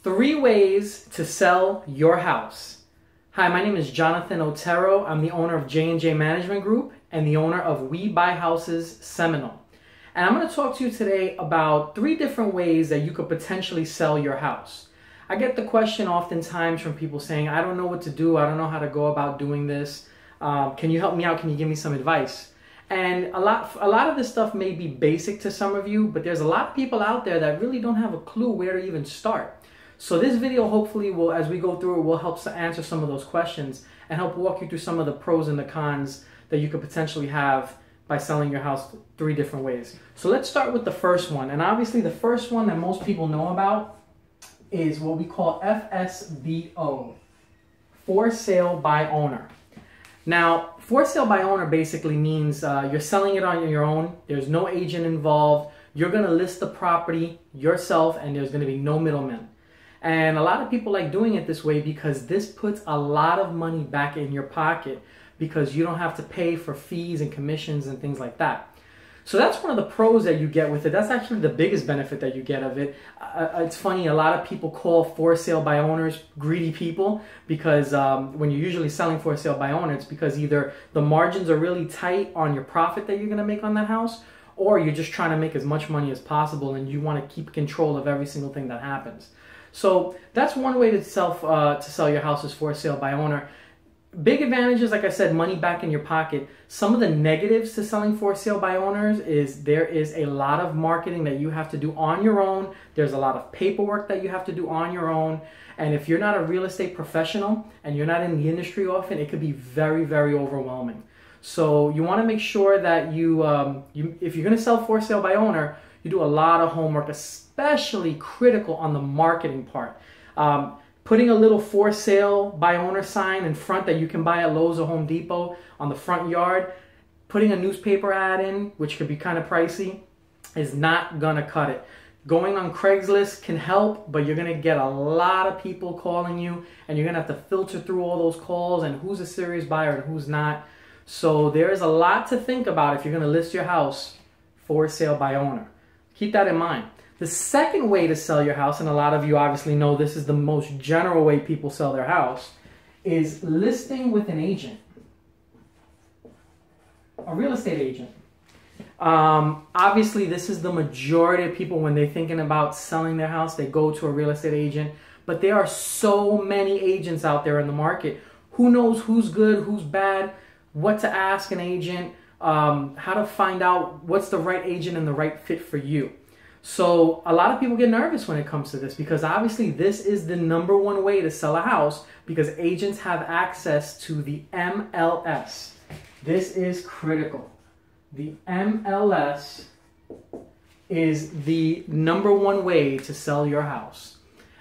3 ways to sell your house. Hi, my name is Jonathan Otero. I'm the owner of J&J Management Group and the owner of We Buy Houses Seminole. And I'm going to talk to you today about 3 different ways that you could potentially sell your house. I get the question oftentimes from people saying, I don't know what to do. I don't know how to go about doing this. Can you help me out? Can you give me some advice? And a lot of this stuff may be basic to some of you, but there's a lot of people out there that really don't have a clue where to even start. So this video hopefully will, as we go through it, will help to answer some of those questions and help walk you through some of the pros and the cons that you could potentially have by selling your house 3 different ways. So let's start with the first one. And obviously the first one that most people know about is what we call FSBO, for sale by owner. Now, for sale by owner basically means you're selling it on your own. There's no agent involved. You're going to list the property yourself and there's going to be no middlemen. And a lot of people like doing it this way because this puts a lot of money back in your pocket because you don't have to pay for fees and commissions and things like that. So that's one of the pros that you get with it. That's actually the biggest benefit that you get of it. It's funny, a lot of people call for sale by owners greedy people because when you're usually selling for sale by owner, it's because either the margins are really tight on your profit that you're going to make on that house, or you're just trying to make as much money as possible and you want to keep control of every single thing that happens. So that's one way to sell your house is for sale by owner. Big advantages, like I said, money back in your pocket. Some of the negatives to selling for sale by owners is there is a lot of marketing that you have to do on your own. There's a lot of paperwork that you have to do on your own. And if you're not a real estate professional and you're not in the industry often, it could be very, very overwhelming. So you want to make sure that if you're going to sell for sale by owner, you do a lot of homework, especially critical on the marketing part. Putting a little for sale by owner sign in front that you can buy at Lowe's or Home Depot on the front yard, putting a newspaper ad in, which could be kind of pricey, is not gonna cut it. Going on Craigslist can help, but you're gonna get a lot of people calling you and you're gonna have to filter through all those calls and who's a serious buyer and who's not. So there's a lot to think about if you're gonna list your house for sale by owner. Keep that in mind. The second way to sell your house, and a lot of you obviously know this is the most general way people sell their house, is listing with an agent, a real estate agent. Obviously, this is the majority of people when they're thinking about selling their house, they go to a real estate agent. But there are so many agents out there in the market. Who knows who's good, who's bad, what to ask an agent, how to find out what's the right agent and the right fit for you. So a lot of people get nervous when it comes to this because obviously this is the #1 way to sell a house because agents have access to the MLS. This is critical. The MLS is the #1 way to sell your house.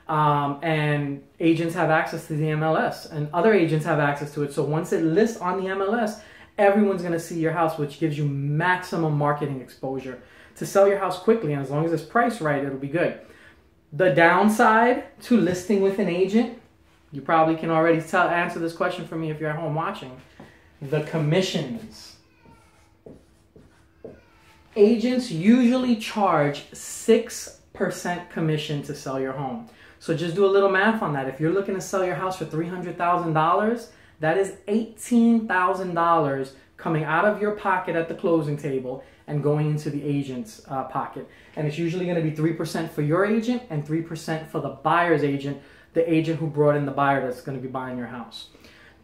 And agents have access to the MLS and other agents have access to it. So once it lists on the MLS, everyone's going to see your house, which gives you maximum marketing exposure to sell your house quickly, and as long as it's priced right, it'll be good. The downside to listing with an agent, you probably can already answer this question for me if you're at home watching. The commissions. Agents usually charge 6% commission to sell your home. So just do a little math on that. If you're looking to sell your house for $300,000, that is $18,000 coming out of your pocket at the closing table and going into the agent's pocket. And it's usually going to be 3% for your agent and 3% for the buyer's agent, the agent who brought in the buyer that's going to be buying your house.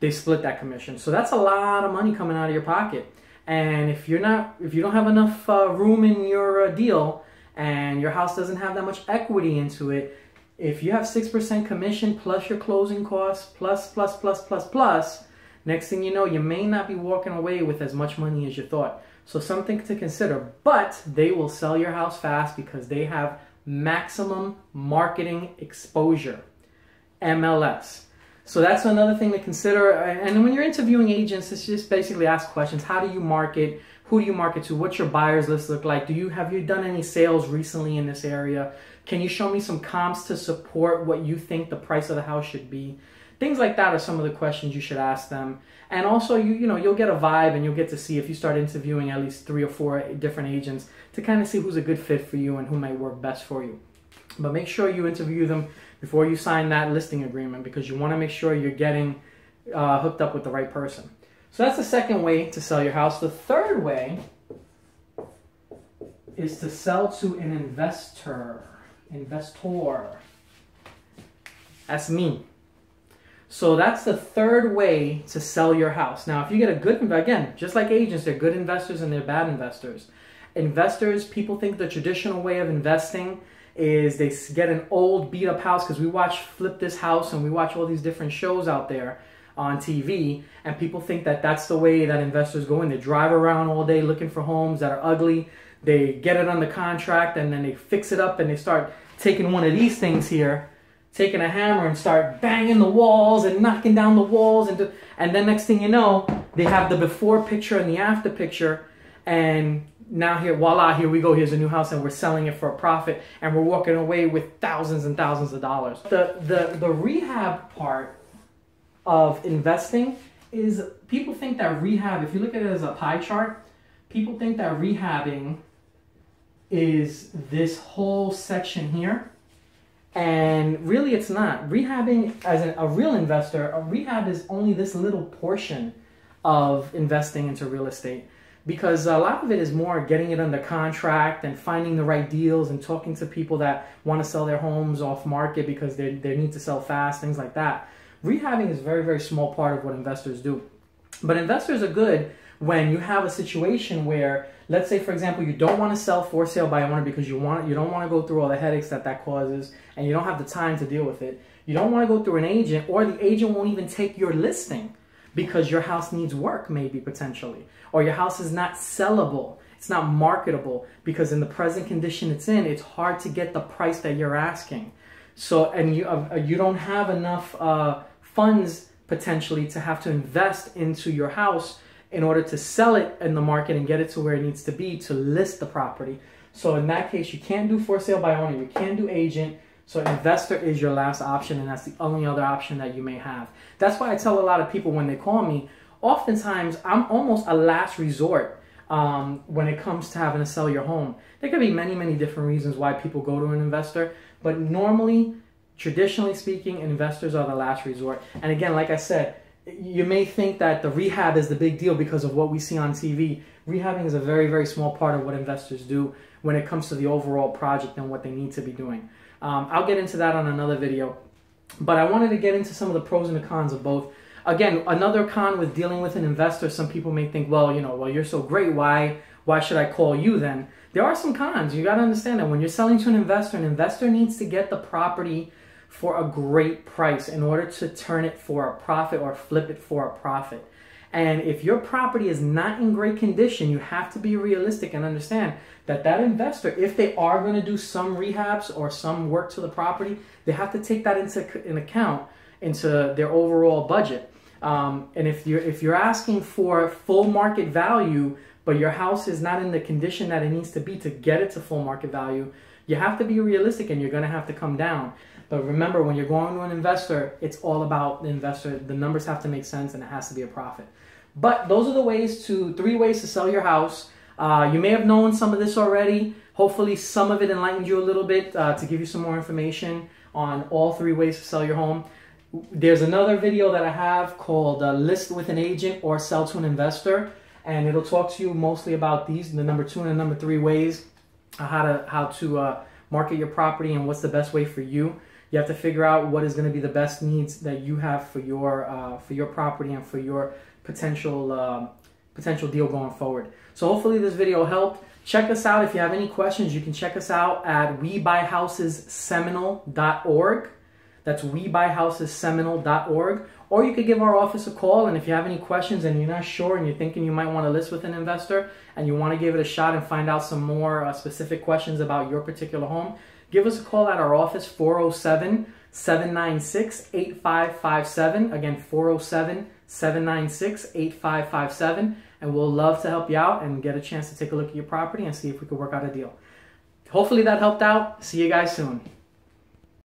They split that commission. So that's a lot of money coming out of your pocket. And if you don't have enough room in your deal and your house doesn't have that much equity into it, if you have 6% commission plus your closing costs plus, next thing you know, you may not be walking away with as much money as you thought. So something to consider, but they will sell your house fast because they have maximum marketing exposure, MLS. So that's another thing to consider. And when you're interviewing agents, it's just basically ask questions. How do you market? Who do you market to? What's your buyers list look like? Have you done any sales recently in this area? Can you show me some comps to support what you think the price of the house should be? Things like that are some of the questions you should ask them. And also, you'll get a vibe and you'll get to see if you start interviewing at least 3 or 4 different agents to kind of see who's a good fit for you and who might work best for you. But make sure you interview them before you sign that listing agreement, because you want to make sure you're getting hooked up with the right person. So that's the second way to sell your house. The third way is to sell to an investor. That's me. So that's the third way to sell your house. Now, if you get a good, again, just like agents, they're good investors and they're bad investors. Investors, people think the traditional way of investing is they get an old beat up house, because we watch Flip This House and we watch all these different shows out there on TV, and people think that that's the way that investors go in. They drive around all day looking for homes that are ugly. They get it under contract and then they fix it up, and they start taking one of these things here, taking a hammer and start banging the walls and knocking down the walls, and then next thing you know, they have the before picture and the after picture, and now here, voila, here we go, here's a new house, and we're selling it for a profit, and we're walking away with thousands and thousands of dollars. The rehab part of investing is, people think that rehab, if you look at it as a pie chart, people think that rehabbing is this whole section here, and really it's not. Rehabbing, as a real investor, a rehab is only this little portion of investing into real estate, because a lot of it is more getting it under contract and finding the right deals and talking to people that want to sell their homes off market because they need to sell fast, things like that. Rehabbing is a very, very small part of what investors do. But investors are good when you have a situation where, let's say, for example, you don't want to sell for sale by owner because you don't want to go through all the headaches that causes, and you don't have the time to deal with it. You don't want to go through an agent, or the agent won't even take your listing because your house needs work, maybe, potentially, or your house is not sellable. It's not marketable because in the present condition it's in, it's hard to get the price that you're asking. So, and you don't have enough funds potentially to have to invest into your house in order to sell it in the market and get it to where it needs to be to list the property. So in that case, you can't do for sale by owner, you can't do agent. So investor is your last option, and that's the only other option that you may have. That's why I tell a lot of people when they call me, oftentimes I'm almost a last resort when it comes to having to sell your home. There could be many, many different reasons why people go to an investor, but normally, traditionally speaking, investors are the last resort. And again, like I said, you may think that the rehab is the big deal because of what we see on TV. Rehabbing is a very, very small part of what investors do when it comes to the overall project and what they need to be doing. I'll get into that on another video, but I wanted to get into some of the pros and the cons of both. Again, another con with dealing with an investor, some people may think, well, you're so great, why should I call you then? There are some cons. You got to understand that when you're selling to an investor needs to get the property for a great price in order to turn it for a profit or flip it for a profit. And if your property is not in great condition, you have to be realistic and understand that that investor, if they are going to do some rehabs or some work to the property, they have to take that into account into their overall budget. And if you're asking for full market value, but your house is not in the condition that it needs to be to get it to full market value, you have to be realistic and you're going to have to come down. But remember, when you're going to an investor, it's all about the investor. The numbers have to make sense and it has to be a profit. But those are the 3 ways to sell your house. You may have known some of this already. Hopefully some of it enlightened you a little bit to give you some more information on all 3 ways to sell your home. There's another video that I have called List with an Agent or Sell to an Investor. And it'll talk to you mostly about these, the number 2 and the number 3 ways, how to market your property and what's the best way for you. You have to figure out what is going to be the best needs that you have for your property and for your potential deal going forward. So hopefully this video helped. Check us out. If you have any questions, you can check us out at WeBuyHousesSeminole.org. That's WeBuyHousesSeminole.org. Or you could give our office a call, and if you have any questions and you're not sure and you're thinking you might want to list with an investor and you want to give it a shot and find out some more specific questions about your particular home, give us a call at our office, 407-796-8557. Again, 407-796-8557. And we'll love to help you out and get a chance to take a look at your property and see if we could work out a deal. Hopefully that helped out. See you guys soon.